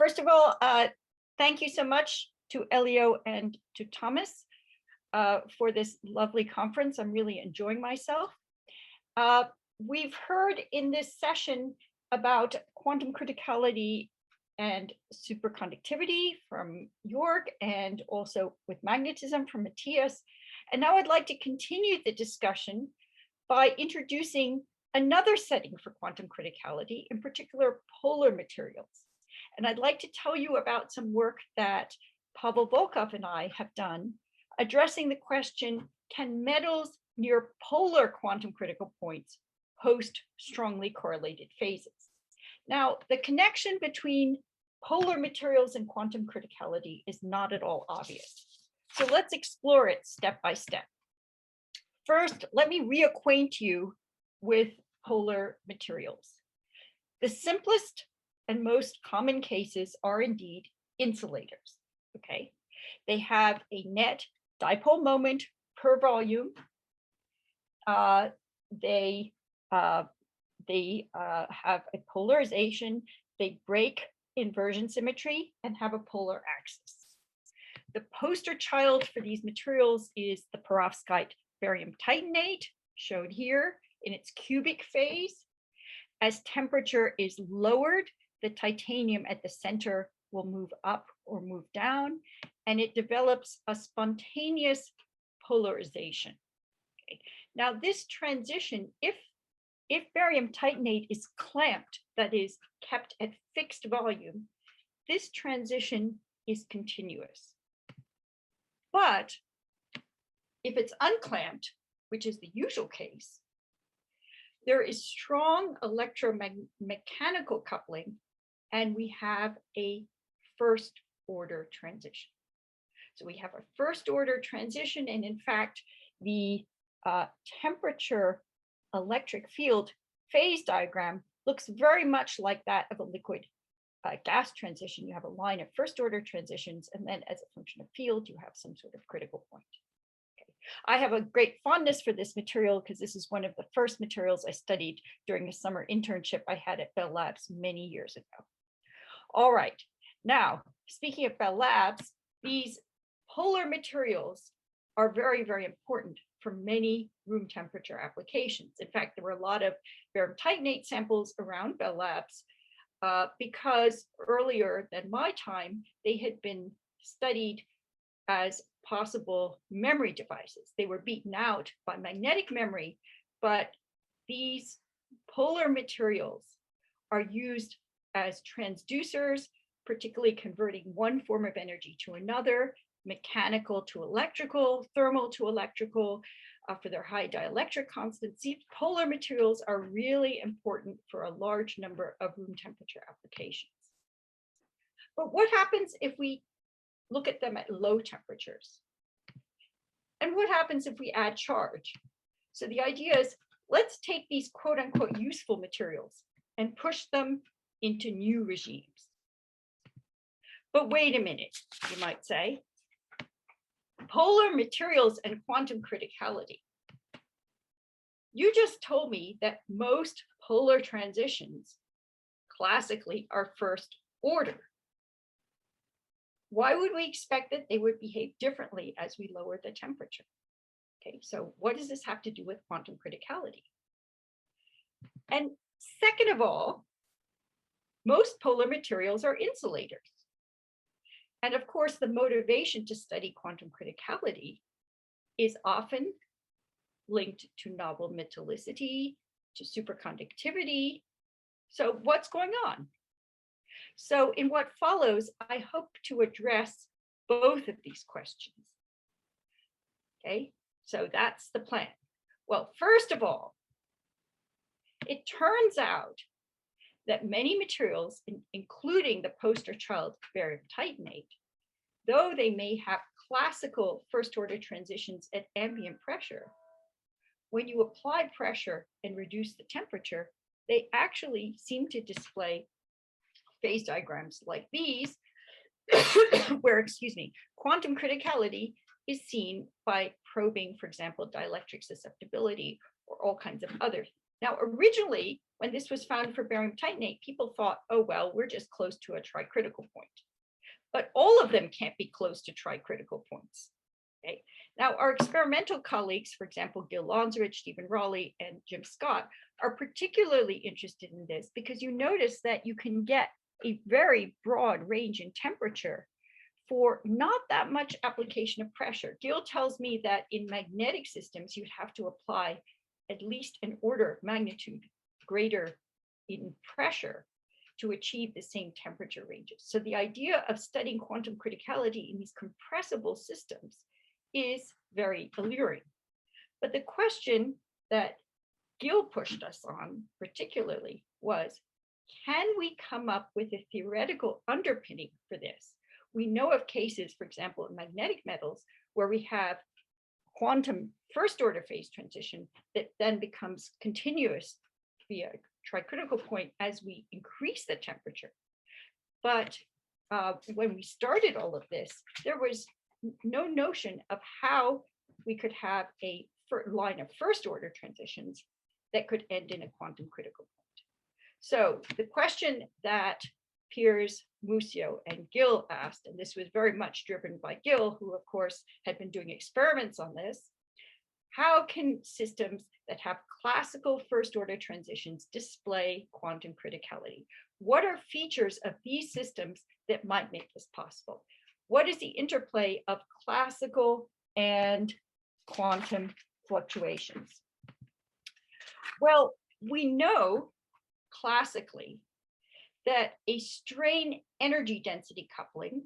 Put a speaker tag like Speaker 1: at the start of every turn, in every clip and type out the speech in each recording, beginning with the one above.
Speaker 1: first of all, thank you so much to Elio and to Thomas for this lovely conference. I'm really enjoying myself. We've heard in this session about quantum criticality and superconductivity from Jörg, and also with magnetism from Matthias. And now I'd like to continue the discussion by introducing another setting for quantum criticality, in particular polar materials. And I'd like to tell you about some work that Pavel Volkov and I have done addressing the question, can metals near polar quantum critical points host strongly correlated phases? Now, the connection between polar materials and quantum criticality is not at all obvious. So let's explore it step by step. First, let me reacquaint you with polar materials. The simplest and most common cases are indeed insulators, okay? They have a net dipole moment per volume. They have a polarization. They break inversion symmetry and have a polar axis. The poster child for these materials is the perovskite barium titanate, shown here in its cubic phase. As temperature is lowered, the titanium at the center will move up or move down, and it develops a spontaneous polarization. Okay. Now, this transition, if barium titanate is clamped, that is kept at fixed volume, this transition is continuous. But if it's unclamped, which is the usual case, there is strong electromechanical coupling, and we have a first order transition. So we have a first order transition, and in fact, the temperature electric field phase diagram looks very much like that of a liquid gas transition. You have a line of first order transitions, and then as a function of field, you have some sort of critical point. Okay. I have a great fondness for this material because this is one of the first materials I studied during a summer internship I had at Bell Labs many years ago. All right, now, speaking of Bell Labs, these polar materials are very, very important for many room temperature applications. In fact, there were a lot of barium titanate samples around Bell Labs because earlier than my time, they had been studied as possible memory devices. They were beaten out by magnetic memory, but these polar materials are used as transducers, particularly converting one form of energy to another, mechanical to electrical, thermal to electrical, for their high dielectric constancy. Polar materials are really important for a large number of room temperature applications. But what happens if we look at them at low temperatures? And what happens if we add charge? So the idea is, let's take these quote unquote useful materials and push them into new regimes. But wait a minute, you might say. Polar materials and quantum criticality. You just told me that most polar transitions classically are first order. Why would we expect that they would behave differently as we lower the temperature? Okay, so what does this have to do with quantum criticality? And second of all, most polar materials are insulators. And of course, the motivation to study quantum criticality is often linked to novel metallicity, to superconductivity. So what's going on? So in what follows, I hope to address both of these questions. Okay, so that's the plan. Well, first of all, it turns out that many materials, including the poster child barium titanate, though they may have classical first order transitions at ambient pressure, when you apply pressure and reduce the temperature, they actually seem to display phase diagrams like these, where, excuse me, quantum criticality is seen by probing, for example, dielectric susceptibility or all kinds of others. Now, originally, when this was found for barium titanate, people thought, oh, well, we're just close to a tricritical point. But all of them can't be close to tricritical points. Okay. Now, our experimental colleagues, for example, Gil Lonsrich, Stephen Raleigh, and Jim Scott, are particularly interested in this because you notice that you can get a very broad range in temperature for not that much application of pressure. Gil tells me that in magnetic systems, you'd have to apply at least an order of magnitude greater in pressure to achieve the same temperature ranges. So the idea of studying quantum criticality in these compressible systems is very alluring. But the question that Gil pushed us on particularly was, can we come up with a theoretical underpinning for this? We know of cases, for example, in magnetic metals, where we have quantum first order phase transition that then becomes continuous via tricritical point as we increase the temperature. But when we started all of this, there was no notion of how we could have a line of first order transitions that could end in a quantum critical point. So the question that Piers, Musio, and Gil asked, and this was very much driven by Gil, who of course had been doing experiments on this, how can systems that have classical first order transitions display quantum criticality? What are features of these systems that might make this possible? What is the interplay of classical and quantum fluctuations? Well, we know classically that a strain energy density coupling,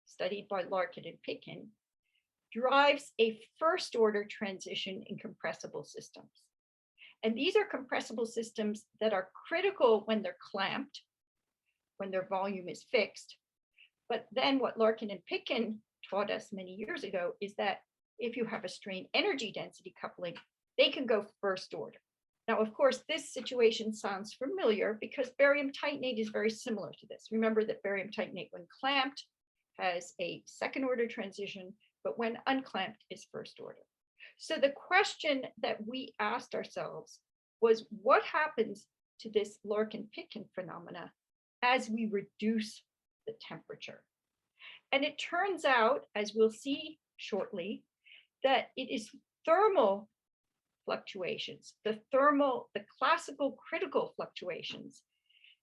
Speaker 1: studied by Larkin and Picken, drives a first order transition in compressible systems. And these are compressible systems that are critical when they're clamped, when their volume is fixed. But then what Larkin and Picken taught us many years ago is that if you have a strain energy density coupling, they can go first order. Now, of course, this situation sounds familiar because barium titanate is very similar to this. Remember that barium titanate, when clamped, has a second order transition, but when unclamped is first order. So the question that we asked ourselves was, what happens to this Larkin-Picken phenomena as we reduce the temperature? And it turns out, as we'll see shortly, that it is thermal fluctuations, the classical critical fluctuations,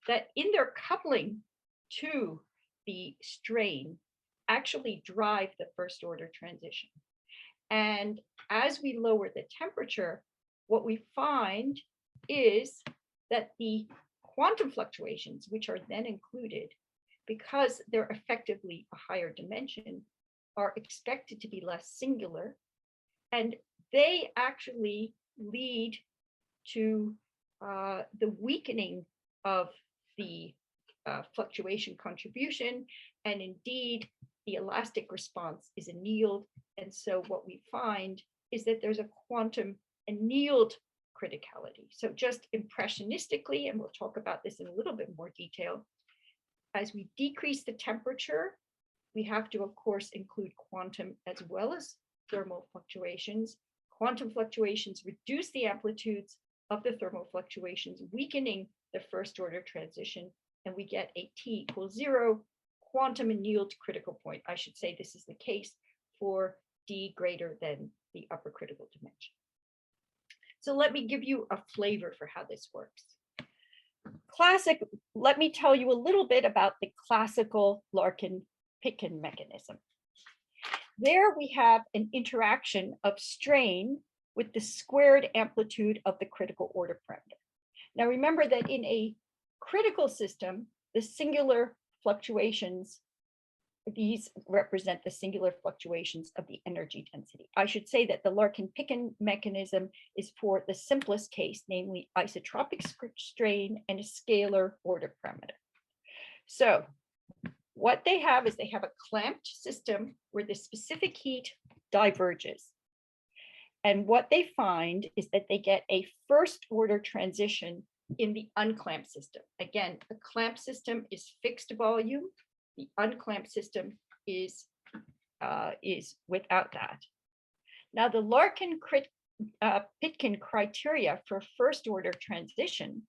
Speaker 1: that in their coupling to the strain actually drive the first order transition. And as we lower the temperature, what we find is that the quantum fluctuations, which are then included, because they're effectively a higher dimension, are expected to be less singular, and they actually lead to the weakening of the fluctuation contribution, and indeed the elastic response is annealed. And so what we find is that there's a quantum annealed criticality. So just impressionistically, and we'll talk about this in a little bit more detail, as we decrease the temperature, we have to, of course, include quantum as well as thermal fluctuations. Quantum fluctuations reduce the amplitudes of the thermal fluctuations, weakening the first order transition, and we get a T equals 0 quantum annealed critical point. I should say this is the case for D greater than the upper critical dimension. So let me give you a flavor for how this works. Let me tell you a little bit about the classical Larkin-Picken mechanism. There we have an interaction of strain with the squared amplitude of the critical order parameter. Now remember that in a critical system, the singular fluctuations, these represent the singular fluctuations of the energy density. I should say that the Larkin-Picken mechanism is for the simplest case, namely isotropic strain and a scalar order parameter. So what they have is they have a clamped system where the specific heat diverges. And what they find is that they get a first order transition in the unclamped system. Again, the clamped system is fixed volume. The unclamped system is without that. Now, the Larkin-Picken criteria for first order transition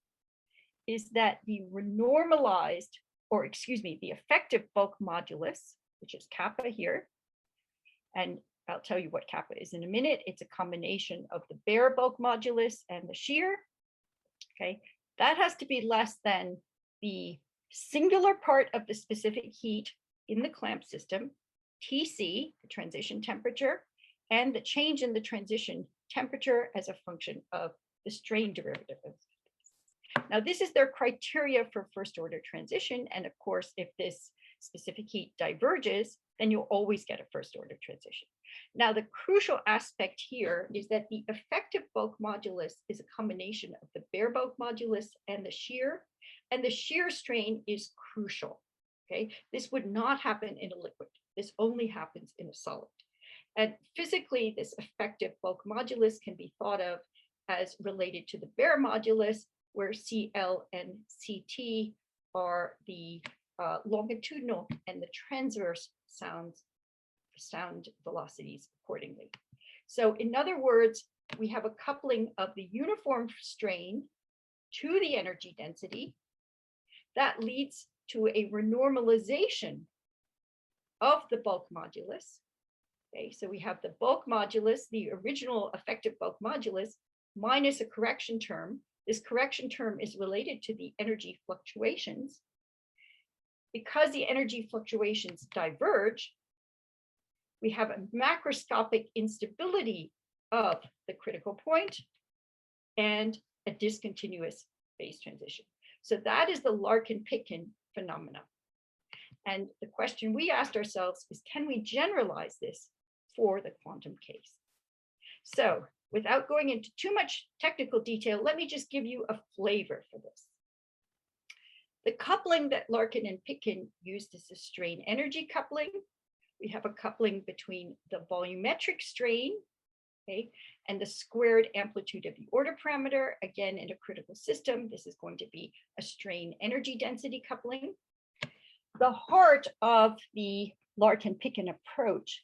Speaker 1: is that the renormalized, or excuse me, the effective bulk modulus, which is kappa here, and I'll tell you what kappa is in a minute. It's a combination of the bare bulk modulus and the shear. Okay, that has to be less than the singular part of the specific heat in the clamp system, Tc, the transition temperature, and the change in the transition temperature as a function of the strain derivative. Now, this is their criteria for first order transition. And of course, if this specific heat diverges, then you'll always get a first order transition. Now, the crucial aspect here is that the effective bulk modulus is a combination of the bare bulk modulus and the shear strain is crucial. Okay, this would not happen in a liquid. This only happens in a solid. And physically, this effective bulk modulus can be thought of as related to the bare modulus, where CL and CT are the longitudinal and the transverse sound velocities accordingly. So in other words, we have a coupling of the uniform strain to the energy density that leads to a renormalization of the bulk modulus. Okay, so we have the bulk modulus, the original effective bulk modulus, minus a correction term. This correction term is related to the energy fluctuations. Because the energy fluctuations diverge, we have a macroscopic instability of the critical point and a discontinuous phase transition. So that is the Larkin-Picken phenomena. And the question we asked ourselves is, can we generalize this for the quantum case? So without going into too much technical detail, let me just give you a flavor for this. The coupling that Larkin and Picken used is a strain energy coupling. We have a coupling between the volumetric strain, okay, and the squared amplitude of the order parameter. Again, in a critical system, this is going to be a strain energy density coupling. The heart of the Larkin-Picken approach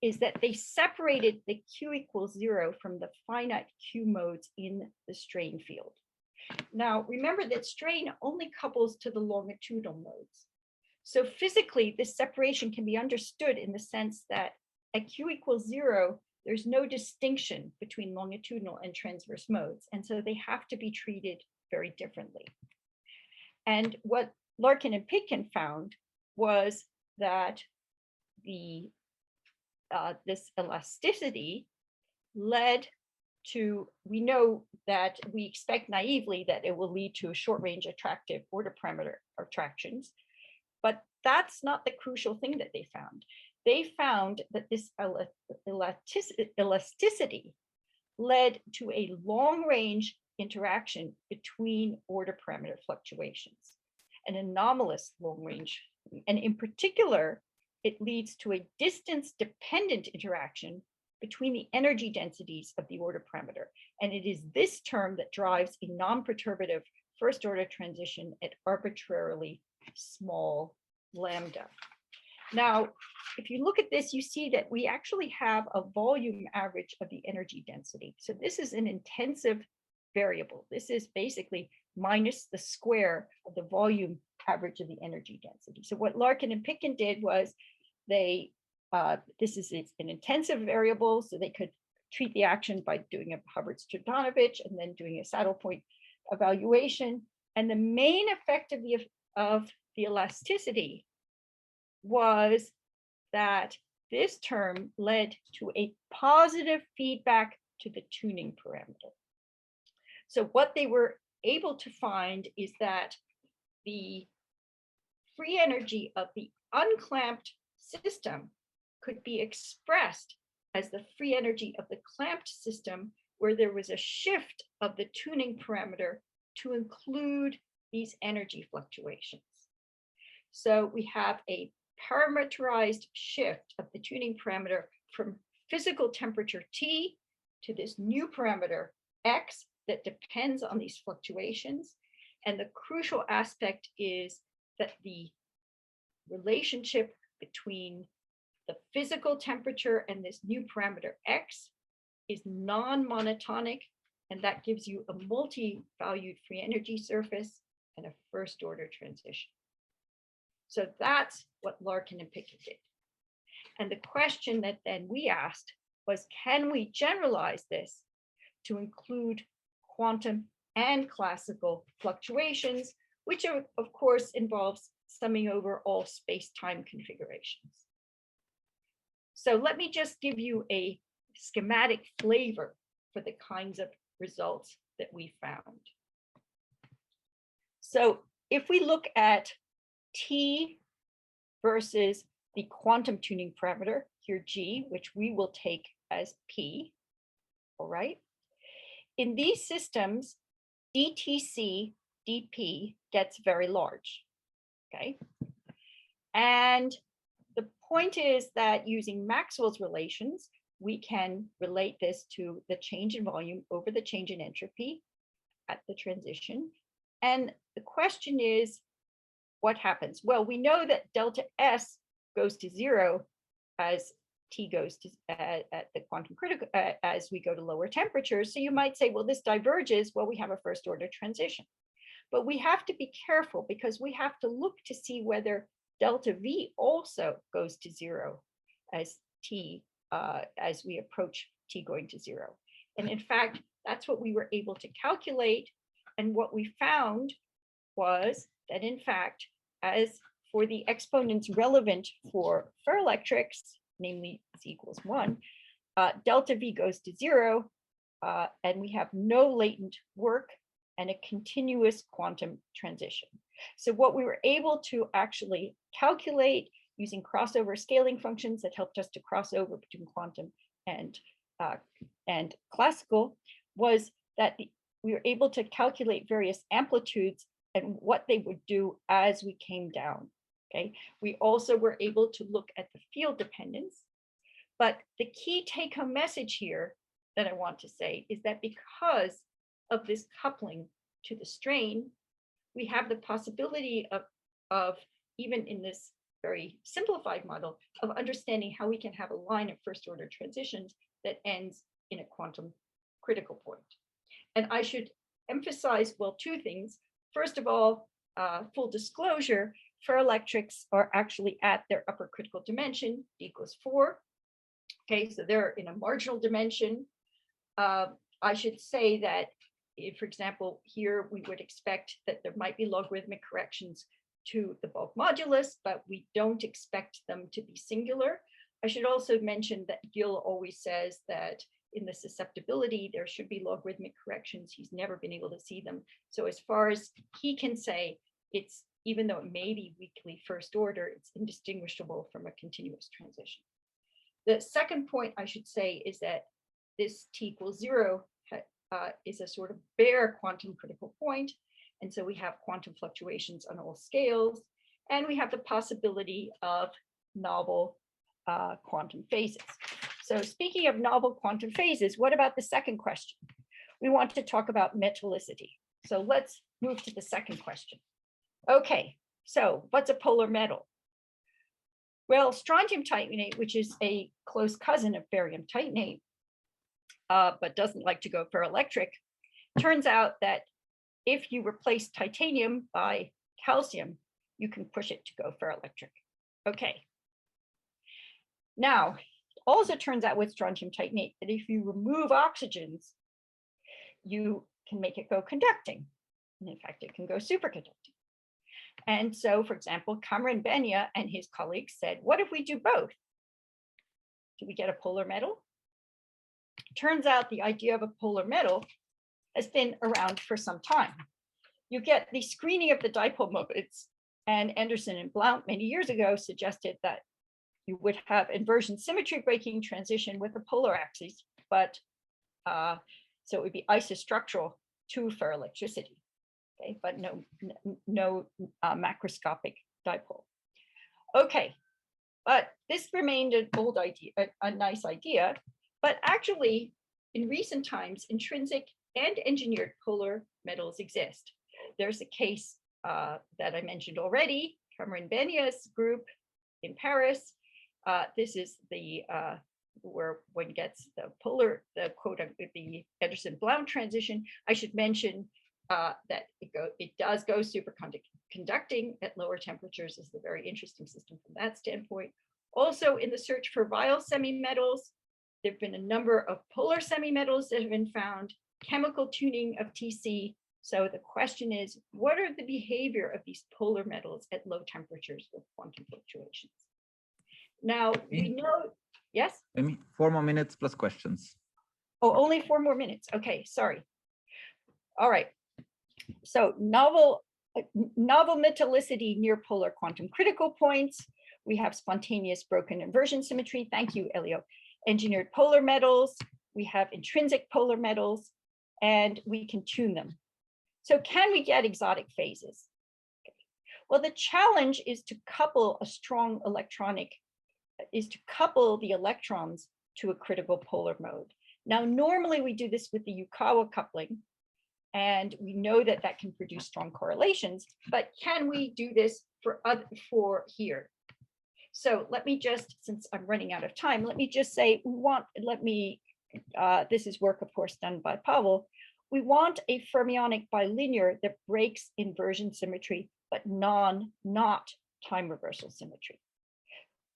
Speaker 1: is that they separated the Q equals 0 from the finite Q modes in the strain field. Now, remember that strain only couples to the longitudinal modes. So physically, this separation can be understood in the sense that at Q equals 0, there's no distinction between longitudinal and transverse modes. And so they have to be treated very differently. And what Larkin and Picken found was that this elasticity led to, we know that we expect naively that it will lead to a short range attractive order parameter attractions, but that's not the crucial thing that they found. They found that this elasticity led to a long range interaction between order parameter fluctuations, an anomalous long range. And in particular, it leads to a distance dependent interaction between the energy densities of the order parameter. And it is this term that drives a non-perturbative first order transition at arbitrarily small lambda. Now, if you look at this, you see that we actually have a volume average of the energy density. So this is an intensive variable. This is basically minus the square of the volume average of the energy density. So what Larkin and Picken did was this is an intensive variable, so they could treat the action by doing a Hubbard-Stradanovich and then doing a saddle point evaluation. And the main effect of the elasticity was that this term led to a positive feedback to the tuning parameter. So what they were able to find is that the free energy of the unclamped system could be expressed as the free energy of the clamped system, where there was a shift of the tuning parameter to include these energy fluctuations. So we have a parameterized shift of the tuning parameter from physical temperature T to this new parameter X that depends on these fluctuations. And the crucial aspect is that the relationship between the physical temperature and this new parameter X is non-monotonic, and that gives you a multi-valued free energy surface. and a first order transition. So that's what Larkin and Picken did. And the question that then we asked was, can we generalize this to include quantum and classical fluctuations, which are, of course involves summing over all space-time configurations. So let me just give you a schematic flavor for the kinds of results that we found. So if we look at T versus the quantum tuning parameter, here G, which we will take as P, all right? In these systems, DTC, dP gets very large, okay? And the point is that using Maxwell's relations, we can relate this to the change in volume over the change in entropy at the transition. And the question is, what happens? Well, we know that delta S goes to 0 as T goes to at the quantum critical as we go to lower temperatures. So you might say, well, this diverges. Well, we have a first order transition. But we have to be careful because we have to look to see whether delta V also goes to 0 as T as we approach T going to 0. And in fact, that's what we were able to calculate. And what we found was that in fact, as for the exponents relevant for ferroelectrics, namely z equals 1, delta V goes to 0, and we have no latent work and a continuous quantum transition. So what we were able to actually calculate using crossover scaling functions that helped us to cross over between quantum and classical was that we were able to calculate various amplitudes and what they would do as we came down. Okay. We also were able to look at the field dependence, but the key take-home message here that I want to say is that because of this coupling to the strain, we have the possibility of even in this very simplified model of understanding how we can have a line of first order transitions that ends in a quantum critical point. And I should emphasize, well, two things. First of all, full disclosure, ferroelectrics are actually at their upper critical dimension, d equals 4. Okay, so they're in a marginal dimension. I should say that if, for example, here we would expect that there might be logarithmic corrections to the bulk modulus, but we don't expect them to be singular. I should also mention that Gill always says that in the susceptibility, there should be logarithmic corrections. He's never been able to see them. So as far as he can say, it's, even though it may be weakly first order, it's indistinguishable from a continuous transition. The second point I should say is that this T equals 0 is a sort of bare quantum critical point. And so we have quantum fluctuations on all scales, and we have the possibility of novel quantum phases. So speaking of novel quantum phases, what about the second question? We want to talk about metallicity. So let's move to the second question. Okay, so what's a polar metal? Well, strontium titanate, which is a close cousin of barium titanate, but doesn't like to go ferroelectric, turns out that if you replace titanium by calcium, you can push it to go ferroelectric. Okay. Now, also turns out with strontium titanate that if you remove oxygens, you can make it go conducting. And in fact, it can go superconducting. And so, for example, Cameron Benya and his colleagues said, what if we do both? Do we get a polar metal? Turns out the idea of a polar metal has been around for some time. You get the screening of the dipole moments, and Anderson and Blount many years ago suggested that you would have inversion symmetry breaking transition with a polar axis, but so it would be isostructural to ferroelectricity, okay, but no macroscopic dipole. Okay, but this remained an old idea, a nice idea, but actually in recent times, intrinsic and engineered polar metals exist. There's a case that I mentioned already, Cameron Benya's group in Paris. This is the where one gets the polar, the quote unquote, the Anderson-Blount transition. I should mention that it does go superconducting at lower temperatures is a very interesting system from that standpoint. Also, in the search for vial semimetals, there have been a number of polar semimetals that have been found, chemical tuning of TC. So the question is, what are the behavior of these polar metals at low temperatures with quantum fluctuations? Now, we know, yes?
Speaker 2: Maybe 4 more minutes plus questions.
Speaker 1: Oh, only 4 more minutes. Okay, sorry. All right. So novel metallicity near polar quantum critical points. We have spontaneous broken inversion symmetry. Thank you, Elio. Engineered polar metals. We have intrinsic polar metals, and we can tune them. So can we get exotic phases? Well, the challenge is to couple a strong couple the electrons to a critical polar mode. Now, normally we do this with the Yukawa coupling, and we know that that can produce strong correlations, but can we do this for here? So let me just, since I'm running out of time, let me just say, this is work, of course, done by Pavel. We want a fermionic bilinear that breaks inversion symmetry, but not time reversal symmetry.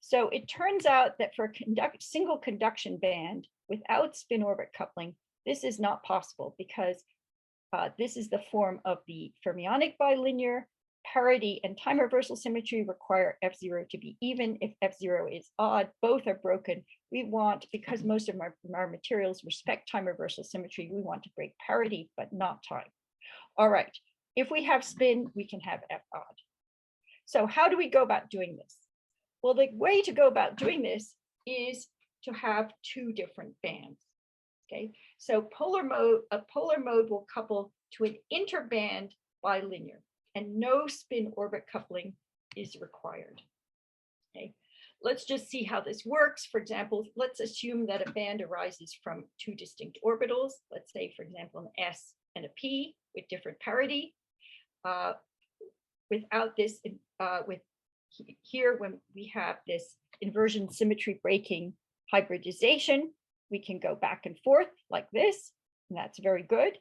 Speaker 1: So it turns out that for a single conduction band without spin orbit coupling, this is not possible because this is the form of the fermionic bilinear. Parity and time reversal symmetry require F0 to be even. If F0 is odd, both are broken. We want, because most of our materials respect time reversal symmetry, we want to break parity, but not time. All right, if we have spin, we can have F odd. So how do we go about doing this? Well, the way to go about doing this is to have 2 different bands. Okay, so a polar mode will couple to an interband bilinear, and no spin orbit coupling is required. Okay, let's just see how this works. For example, let's assume that a band arises from 2 distinct orbitals. Let's say, for example, an S and a P with different parity. Without this, here, when we have this inversion symmetry breaking hybridization, we can go back and forth like this, and that's very good.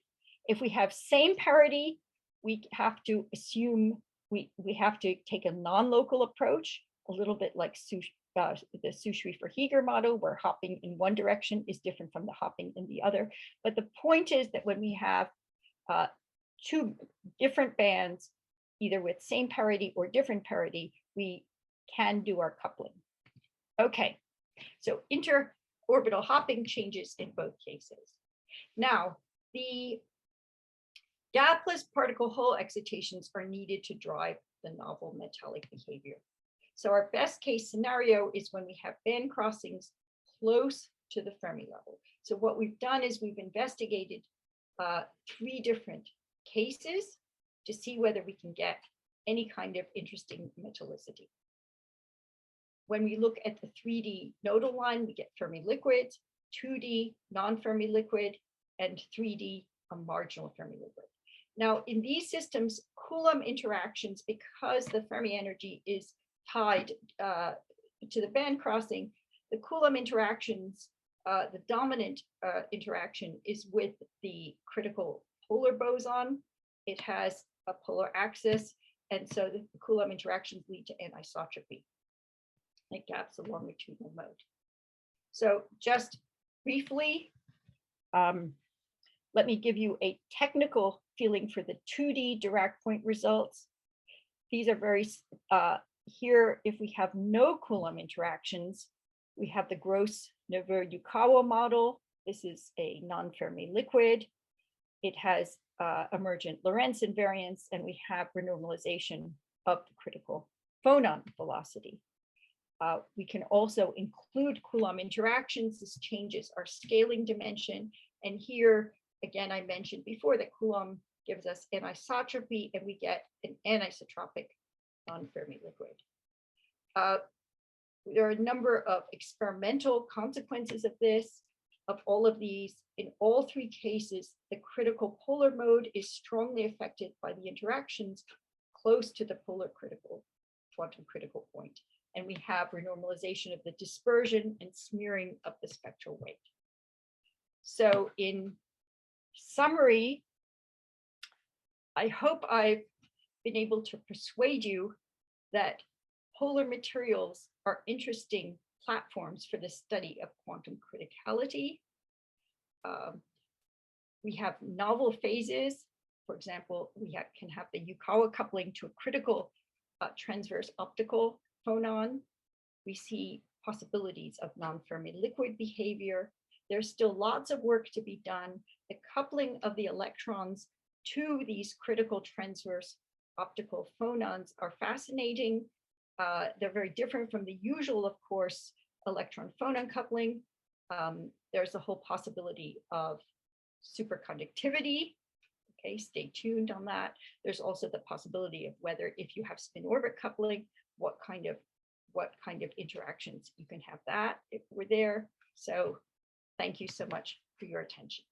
Speaker 1: If we have same parity, we have to assume we have to take a non-local approach, a little bit like the Su-Schrieffer-Heeger model, where hopping in one direction is different from the hopping in the other. But the point is that when we have 2 different bands, either with same parity or different parity, we can do our coupling. Okay, so interorbital hopping changes in both cases. Now, the gapless particle Hall excitations are needed to drive the novel metallic behavior. So our best case scenario is when we have band crossings close to the Fermi level. So what we've done is we've investigated 3 different cases to see whether we can get any kind of interesting metallicity. When we look at the 3D nodal line, we get Fermi liquids, 2D non-Fermi liquid, and 3D a marginal Fermi liquid. Now, in these systems, Coulomb interactions, because the Fermi energy is tied to the band crossing, the Coulomb interactions, the dominant interaction is with the critical polar boson. It has a polar axis, and so the Coulomb interactions lead to anisotropy. It gaps the longitudinal mode. So just briefly, let me give you a technical feeling for the 2D Dirac point results. These are very, here, if we have no Coulomb interactions, we have the Gross-Neveu-Yukawa model. This is a non-Fermi liquid. It has emergent Lorentz invariance, and we have renormalization of the critical phonon velocity. We can also include Coulomb interactions. This changes our scaling dimension. And here, again, I mentioned before that Coulomb gives us anisotropy, and we get an anisotropic non-Fermi liquid. There are a number of experimental consequences of this, of all of these. In all 3 cases, the critical polar mode is strongly affected by the interactions close to the polar critical, quantum critical point. And we have renormalization of the dispersion and smearing of the spectral weight. So in summary, I hope I've been able to persuade you that polar materials are interesting platforms for the study of quantum criticality. We have novel phases. For example, we can have the Yukawa coupling to a critical transverse optical phonon. We see possibilities of non-Fermi liquid behavior. There's still lots of work to be done. The coupling of the electrons to these critical transverse optical phonons are fascinating. They're very different from the usual, of course, electron phonon coupling. There's a whole possibility of superconductivity. Okay, stay tuned on that. There's also the possibility of whether, if you have spin orbit coupling, what kind of interactions you can have that if we're there. So thank you so much for your attention.